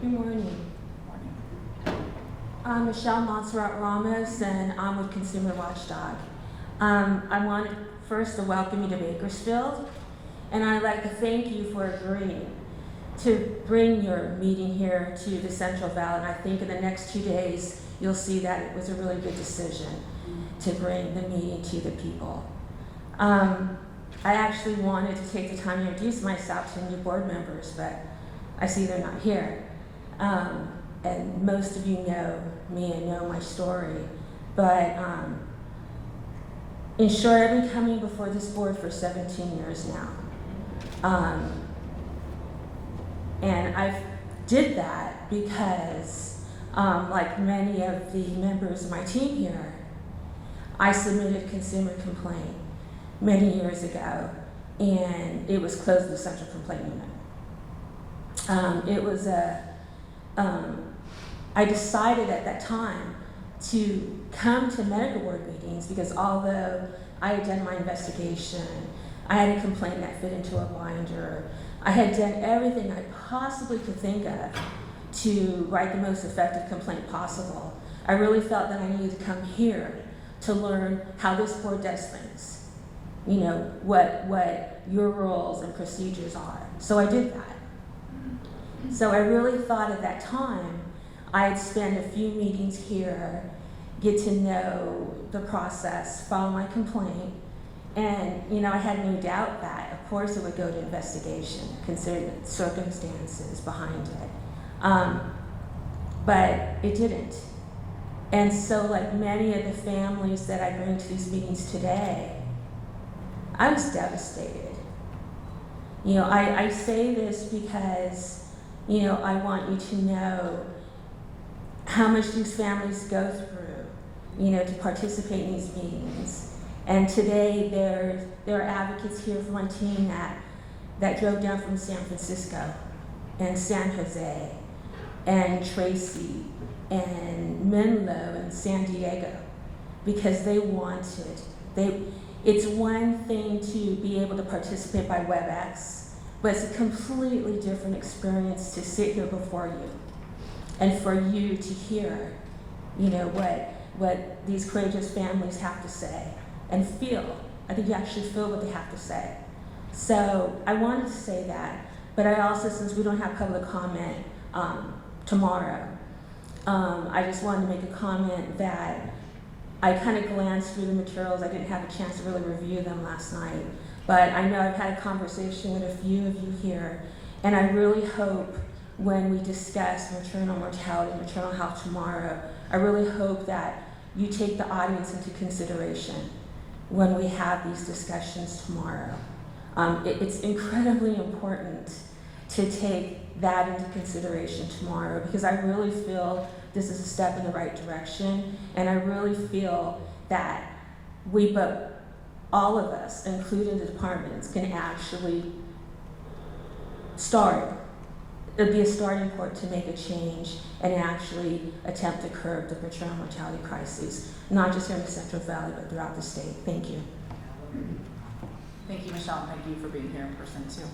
Good morning. I'm Michele Monserratt Ramos, and I'm with Consumer Watchdog. I wanted first to welcome you to Bakersfield, and I'd like to thank you for agreeing to bring your meeting here to the Central Valley. And I think in the next 2 days, you'll see that it was a really good decision to bring the meeting to the people. I actually wanted to take the time to introduce myself to new board members, but I see they're not here. And most of you know me and know my story. But in short, I've been coming before this board for 17 years now. And I did that because, like many of the members of my team here, I submitted a consumer complaint many years ago, and it was closed in the Central Complaint Unit. It was I decided at that time to come to medical board meetings because although I had done my investigation, I had a complaint that fit into a binder, I had done everything I possibly could think of to write the most effective complaint possible, I really felt that I needed to come here to learn how this board does things. You know, what your rules and procedures are. So I did that. So I really thought at that time I'd spend a few meetings here, get to know the process, file my complaint, and you know, I had no doubt that, of course, it would go to investigation, considering the circumstances behind it. But it didn't. And so like many of the families that I bring to these meetings today, I was devastated. You know, I say this because, you know, I want you to know how much these families go through, you know, to participate in these meetings. And today there are advocates here for my team that drove down from San Francisco and San Jose and Tracy and Menlo and San Diego because they wanted, it's one thing to be able to participate by WebEx, but it's a completely different experience to sit here before you and for you to hear, you know, what these courageous families have to say and feel. I think you actually feel what they have to say. So I wanted to say that, but I also, since we don't have public comment tomorrow, I just wanted to make a comment that I kind of glanced through the materials. I didn't have a chance to really review them last night, but I know I've had a conversation with a few of you here, and I really hope when we discuss maternal mortality and maternal health tomorrow, I really hope that you take the audience into consideration when we have these discussions tomorrow. It's incredibly important to take that into consideration tomorrow because I really feel this is a step in the right direction, and I really feel that we both, all of us, including the departments, can actually start. It'll be a starting point to make a change and actually attempt to curb the maternal mortality crisis, not just here in the Central Valley, but throughout the state. Thank you. Thank you, Michele. Thank you for being here in person, too.